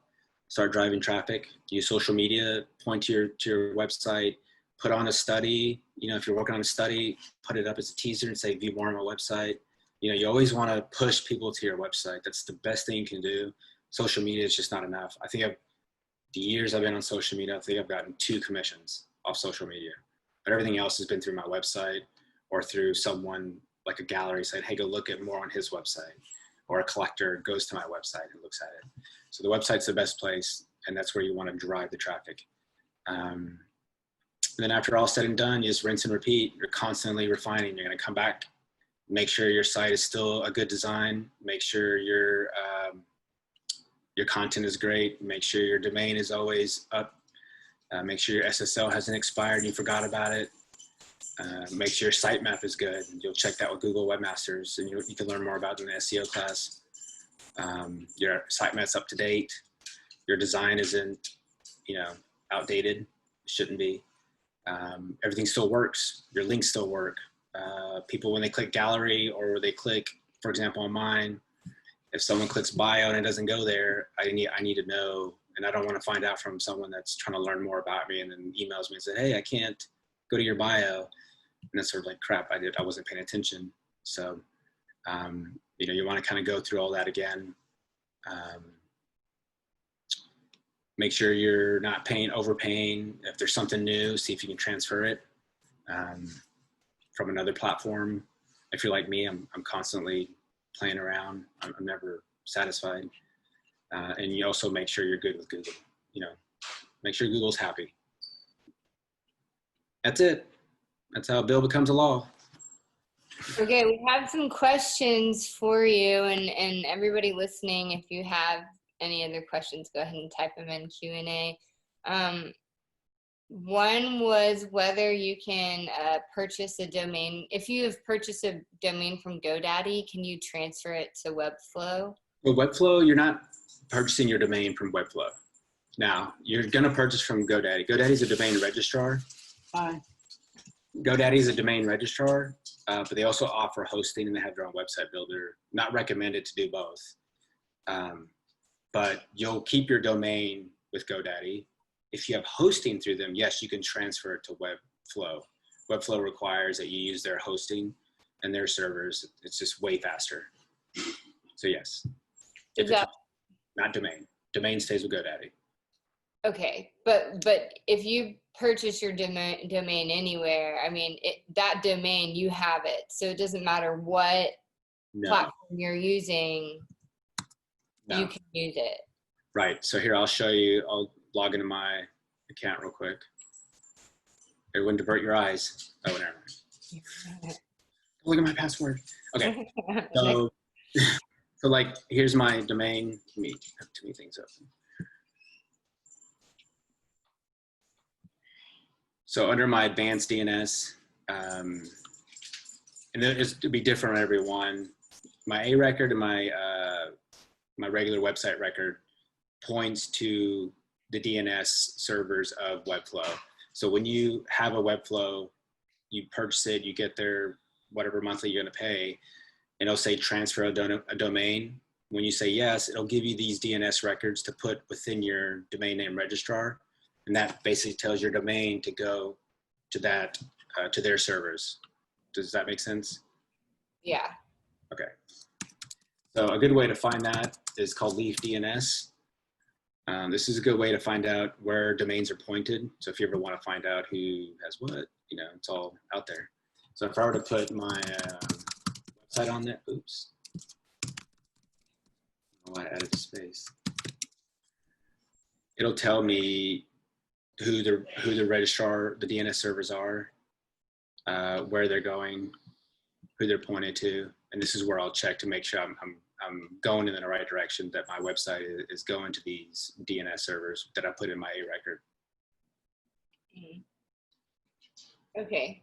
start driving traffic. Use social media, point to your website, put on a study. You know, if you're working on a study, put it up as a teaser and say, view more on my website. You know, you always want to push people to your website. That's the best thing you can do. Social media is just not enough. I think the years I've been on social media, I think I've gotten 2 commissions off social media, but everything else has been through my website or through someone like a gallery said, hey, go look at more on his website, or a collector goes to my website and looks at it. So the website's the best place, and that's where you want to drive the traffic. And then after all said and done, you just rinse and repeat. You're constantly refining. You're going to come back, make sure your site is still a good design, make sure your content is great, make sure your domain is always up, make sure your SSL hasn't expired and you forgot about it. Make sure your sitemap is good. You'll check that with Google Webmasters, and you can learn more about it in the SEO class. Your sitemap's up to date. Your design isn't, outdated. It shouldn't be. Everything still works. Your links still work. People, when they click gallery or they click, for example, on mine, if someone clicks bio and it doesn't go there, I need to know, and I don't want to find out from someone that's trying to learn more about me and then emails me and says, hey, I can't go to your bio. And that's sort of like, crap, I wasn't paying attention. So, you want to kind of go through all that again. Make sure you're not overpaying. If there's something new, see if you can transfer it from another platform. If you're like me, I'm constantly playing around. I'm never satisfied. And you also make sure you're good with Google. Make sure Google's happy. That's it. That's how a bill becomes a law.
Okay, we have some questions for you, and everybody listening, if you have any other questions, go ahead and type them in Q&A. One was whether you can purchase a domain. If you have purchased a domain from GoDaddy, can you transfer it to Webflow?
Well, Webflow, you're not purchasing your domain from Webflow. Now, you're going to purchase from GoDaddy. GoDaddy's a domain registrar.
Hi.
GoDaddy is a domain registrar, but they also offer hosting and they have their own website builder. Not recommended to do both. But you'll keep your domain with GoDaddy. If you have hosting through them, yes, you can transfer it to Webflow. Webflow requires that you use their hosting and their servers. It's just way faster. So yes, not domain. Domain stays with GoDaddy.
Okay, but if you purchase your domain anywhere, I mean, that domain, you have it. So it doesn't matter what platform you're using, you can use it.
Right. So here, I'll show you. I'll log into my account real quick. It wouldn't divert your eyes. Oh, never mind. Look at my password. Okay. So, like, here's my domain. Let me have too many things open. So under my advanced DNS, and it'll be different on every one. My A record and my regular website record points to the DNS servers of Webflow. So when you have a Webflow, you purchase it, you get their whatever monthly you're going to pay, and it'll say transfer a domain. When you say yes, it'll give you these DNS records to put within your domain name registrar. And that basically tells your domain to go to to their servers. Does that make sense?
Yeah.
Okay. So a good way to find that is called Leaf DNS. This is a good way to find out where domains are pointed. So if you ever want to find out who has what, it's all out there. So if I were to put my website on there, oops. Oh, I added space. It'll tell me who the registrar, the DNS servers are, where they're going, who they're pointed to. And this is where I'll check to make sure I'm going in the right direction, that my website is going to these DNS servers that I put in my A record.
Okay.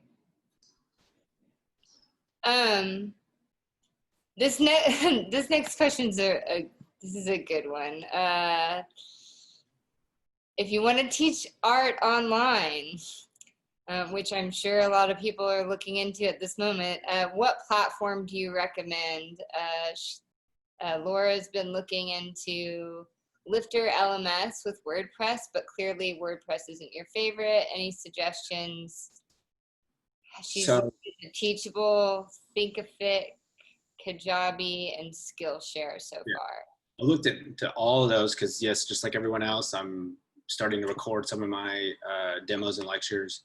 This next question's this is a good one. If you want to teach art online, which I'm sure a lot of people are looking into at this moment, what platform do you recommend? Laura's been looking into Lifter LMS with WordPress, but clearly WordPress isn't your favorite. Any suggestions? She's Teachable, Thinkific, Kajabi, and Skillshare so far.
I looked into all of those because, yes, just like everyone else, I'm starting to record some of my demos and lectures.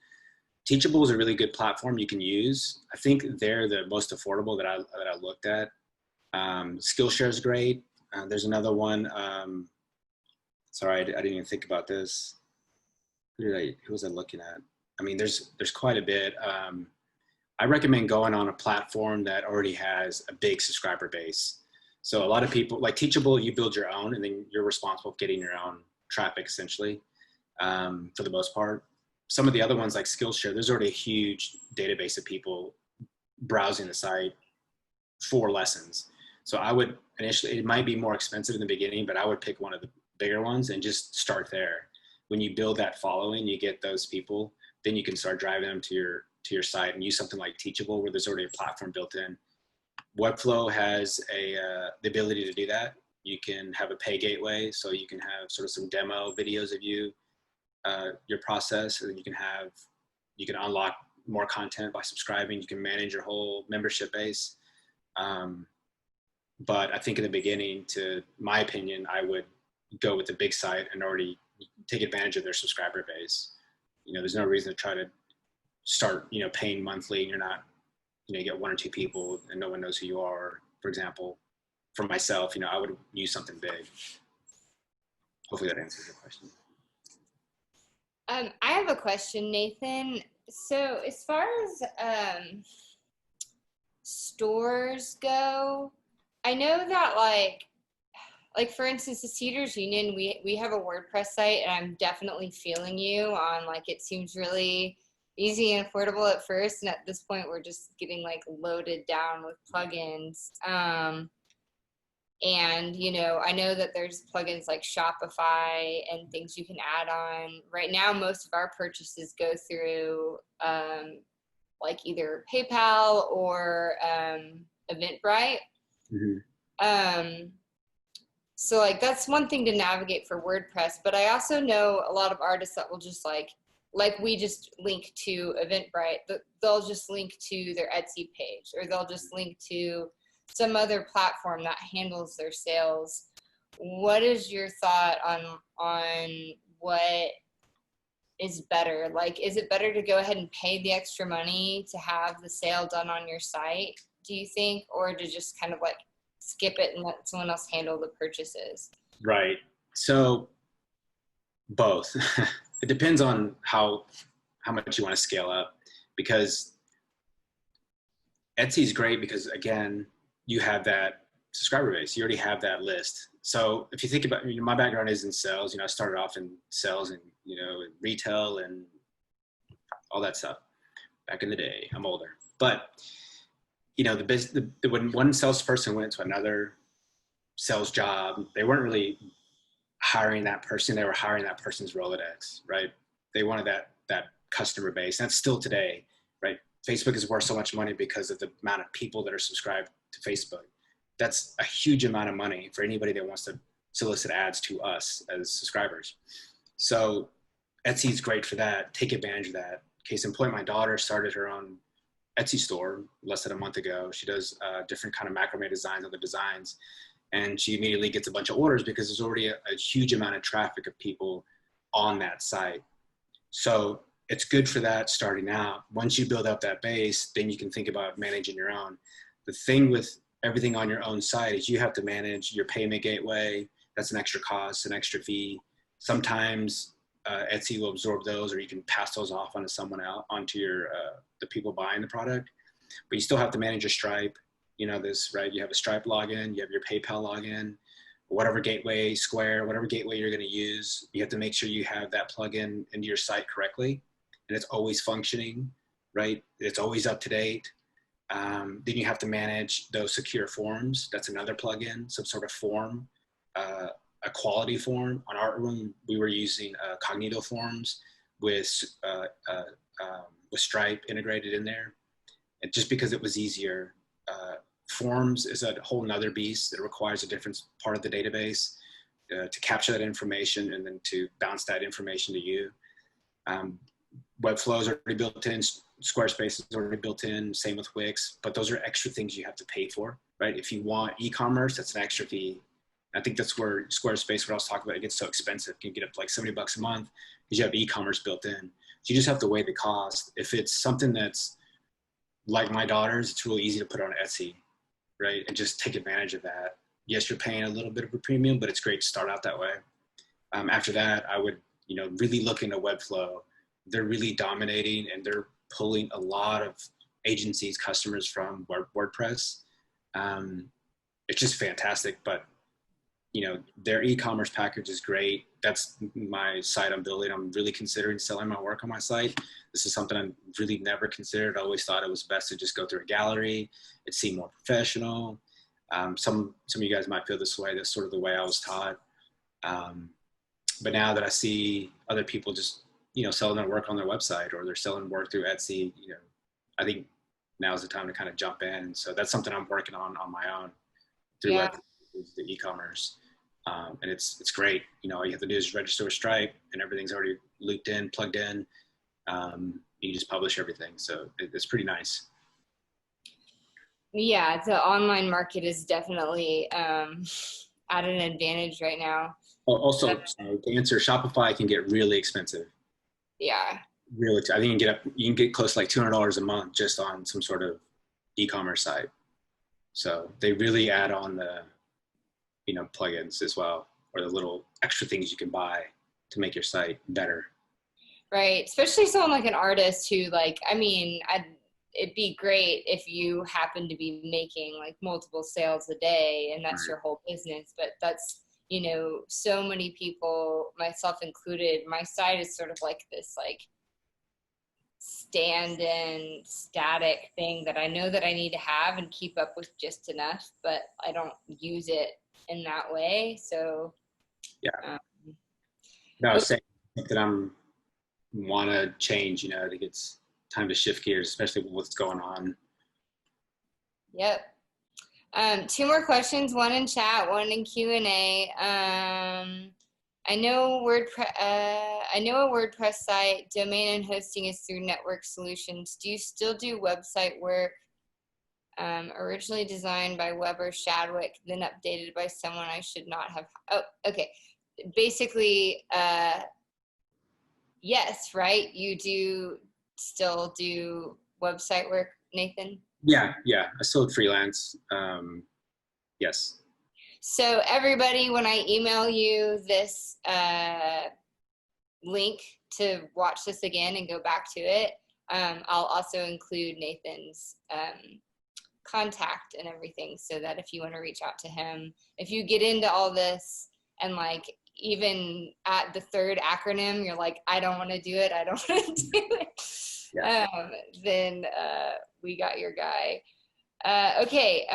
Teachable is a really good platform you can use. I think they're the most affordable that I looked at. Skillshare is great. There's another one. Sorry, I didn't even think about this. Who was I looking at? I mean, there's quite a bit. I recommend going on a platform that already has a big subscriber base. So a lot of people, like Teachable, you build your own, and then you're responsible for getting your own traffic, essentially, for the most part. Some of the other ones, like Skillshare, there's already a huge database of people browsing the site for lessons. So I would initially, it might be more expensive in the beginning, but I would pick one of the bigger ones and just start there. When you build that following, you get those people, then you can start driving them to your site and use something like Teachable, where there's already a platform built in. Webflow has the ability to do that. You can have a pay gateway, so you can have sort of some demo videos of your process, and then you can unlock more content by subscribing. You can manage your whole membership base. But I think in the beginning, to my opinion, I would go with the big site and already take advantage of their subscriber base. There's no reason to try to start, paying monthly and you're not, you get one or two people and no one knows who you are. For example, for myself, I would use something big. Hopefully that answers your question.
I have a question, Nathan. So as far as stores go, I know that like for instance, the Cedars Union, we have a WordPress site, and I'm definitely feeling you on it seems really easy and affordable at first, and at this point we're just getting loaded down with plugins. And I know that there's plugins like Shopify and things you can add on. Right now, most of our purchases go through either PayPal or Eventbrite. Mm-hmm. So that's one thing to navigate for WordPress, but I also know a lot of artists that will just like we just link to Eventbrite, they'll just link to their Etsy page, or they'll just link to some other platform that handles their sales. What is your thought on what is better? Is it better to go ahead and pay the extra money to have the sale done on your site, do you think, or to just kind of skip it and let someone else handle the purchases?
Right. So both. It depends on how much you want to scale up, because Etsy is great because, again, you have that subscriber base. You already have that list. So if you think about, my background is in sales. I started off in sales and, retail and all that stuff back in the day. I'm older. But, when one salesperson went to another sales job, they weren't really hiring that person. They were hiring that person's Rolodex, right? They wanted that customer base. That's still today, right? Facebook is worth so much money because of the amount of people that are subscribed to Facebook. That's a huge amount of money for anybody that wants to solicit ads to us as subscribers. So Etsy is great for that. Take advantage of that. Case in point, my daughter started her own Etsy store less than a month ago. She does different kind of macrame designs, other designs, and she immediately gets a bunch of orders because there's already a huge amount of traffic of people on that site. So it's good for that starting out. Once you build up that base, then you can think about managing your own. The thing with everything on your own site is you have to manage your payment gateway. That's an extra cost, an extra fee. Sometimes Etsy will absorb those, or you can pass those off onto someone else, onto the people buying the product. But you still have to manage your Stripe. you know this, right? You have a Stripe login, you have your PayPal login, whatever gateway, Square, whatever gateway you're going to use, you have to make sure you have that plugin into your site correctly, and it's always functioning, right? It's always up to date. Then you have to manage those secure forms. That's another plugin, some sort of form, a quality form. On Artroom, we were using Cognito forms with Stripe integrated in there, and just because it was easier. Forms is a whole nother beast that requires a different part of the database to capture that information and then to bounce that information to you. Webflow is already built in, Squarespace is already built in, same with Wix, but those are extra things you have to pay for, right? If you want e-commerce, that's an extra fee. I think that's where Squarespace, what I was talking about, it gets so expensive. You can get up to like $70 a month because you have e-commerce built in. So you just have to weigh the cost. If it's something that's like my daughter's, it's really easy to put on Etsy, right? And just take advantage of that. Yes, you're paying a little bit of a premium, but it's great to start out that way. After that, I would, really look into Webflow. They're really dominating and they're pulling a lot of agencies, customers from WordPress. It's just fantastic, but their e-commerce package is great. That's my site I'm building. I'm really considering selling my work on my site. This is something I've really never considered. I always thought it was best to just go through a gallery. It seemed more professional. Some of you guys might feel this way. That's sort of the way I was taught. But now that I see other people just, selling their work on their website, or they're selling work through Etsy, I think now's the time to kind of jump in. So that's something I'm working on my own through
Yeah.
the e-commerce. And it's great. All you have to do is register with Stripe and everything's already looped in, plugged in. You just publish everything. So it's pretty nice.
Yeah, the online market is definitely at an advantage right now.
Also, to answer, Shopify can get really expensive.
Yeah.
Really, I think you can get close to like $200 a month just on some sort of e-commerce site. So they really add on the, plugins as well, or the little extra things you can buy to make your site better.
Right. Especially someone like an artist who it'd be great if you happen to be making like multiple sales a day and that's your whole business. But that's, so many people, myself included, my site is sort of like this like stand-in static thing that I know that I need to have and keep up with just enough, but I don't use it in that way. So
yeah. No, saying that I'm want to change, I think it's time to shift gears, especially with what's going on.
Yep. 2 more questions, one in chat, one in Q&A. I know a WordPress site, domain and hosting is through Network Solutions. Do you still do website work? Originally designed by Weber Shadwick, then updated by someone I should not have. Oh, okay. Basically, yes, right? You do still do website work, Nathan?
Yeah. I still freelance. Yes.
So everybody, when I email you this link to watch this again and go back to it, I'll also include Nathan's contact and everything, so that if you want to reach out to him, if you get into all this and like even at the 3rd acronym, you're like, I don't want to do it, yeah. Then we got your guy. Okay,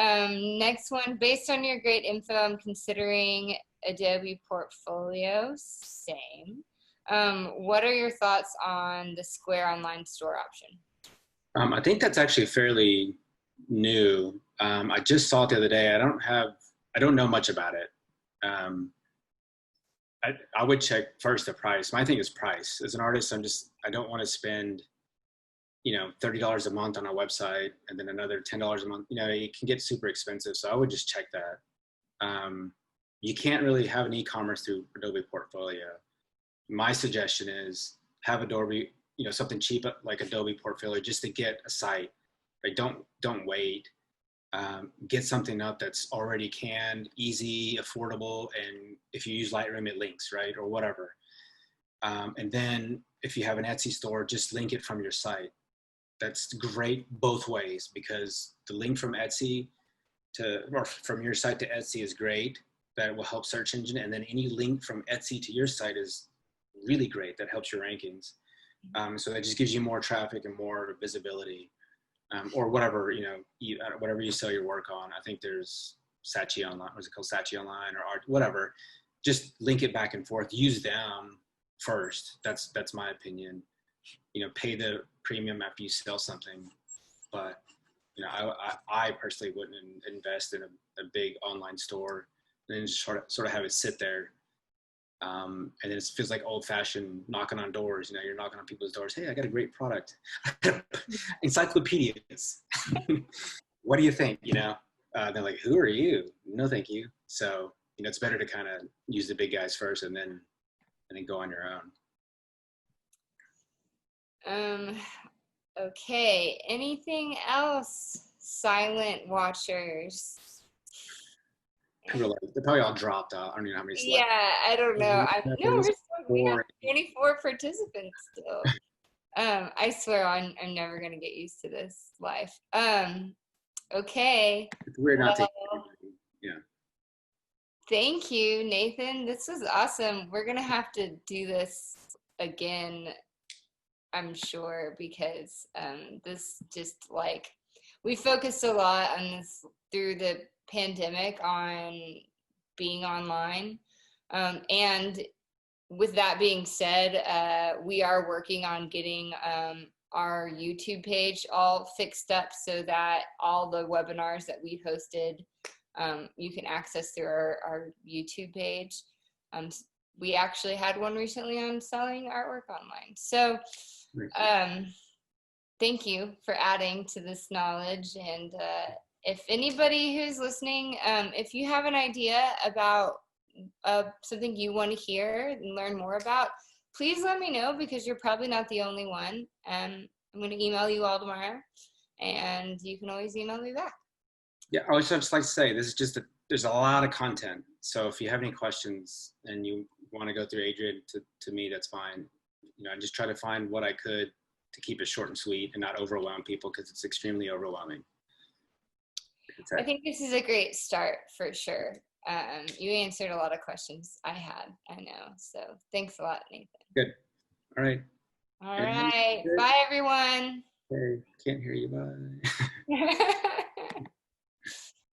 next one. Based on your great info, I'm considering Adobe Portfolio. Same. What are your thoughts on the Square Online Store option?
I think that's actually fairly new. I just saw it the other day. I don't know much about it. I would check first the price. My thing is price. As an artist, I don't want to spend, $30 a month on a website and then another $10 a month. It can get super expensive. So I would just check that. You can't really have an e-commerce through Adobe Portfolio. My suggestion is have Adobe, something cheap like Adobe Portfolio just to get a site. Like don't wait. Get something up that's already canned, easy, affordable, and if you use Lightroom, it links, right, or whatever. And then if you have an Etsy store, just link it from your site. That's great both ways, because the link from Etsy or from your site to Etsy is great. That will help search engine. And then any link from Etsy to your site is really great. That helps your rankings. So that just gives you more traffic and more visibility, or whatever, whatever you sell your work on. I think there's Saatchi Online, what's it called? Saatchi Online or Art, whatever. Just link it back and forth. Use them first. That's my opinion. Pay the premium after you sell something. But, I personally wouldn't invest in a big online store and then just sort of have it sit there. And then it feels like old fashioned knocking on doors. You're knocking on people's doors. Hey, I got a great product. Encyclopedias. What do you think? They're like, who are you? No, thank you. So, it's better to kind of use the big guys first and then go on your
own. Okay. Anything else, silent watchers?
People are they're probably all dropped out. I don't even know how many left.
Yeah, I don't know. We have 24 participants still. I swear I'm never gonna get used to this life. Okay.
It's weird not to. Yeah.
Thank you, Nathan. This was awesome. We're gonna have to do this again, I'm sure, because this just we focused a lot on this through the pandemic on being online. And with that being said, we are working on getting our YouTube page all fixed up so that all the webinars that we've hosted, you can access through our YouTube page. We actually had one recently on selling artwork online. So thank you for adding to this knowledge. And if anybody who's listening, if you have an idea about something you want to hear and learn more about, please let me know, because you're probably not the only one. I'm going to email you all tomorrow, and you can always email me back.
Yeah, I would just like to say, this is there's a lot of content. So if you have any questions and you want to go through Adrian to me, that's fine. I just try to find what I could to keep it short and sweet and not overwhelm people, because it's extremely overwhelming.
I think this is a great start for sure. You answered a lot of questions I had, I know. So thanks a lot, Nathan.
Good. All right.
All right. Bye, everyone.
Okay. Can't hear you. Bye.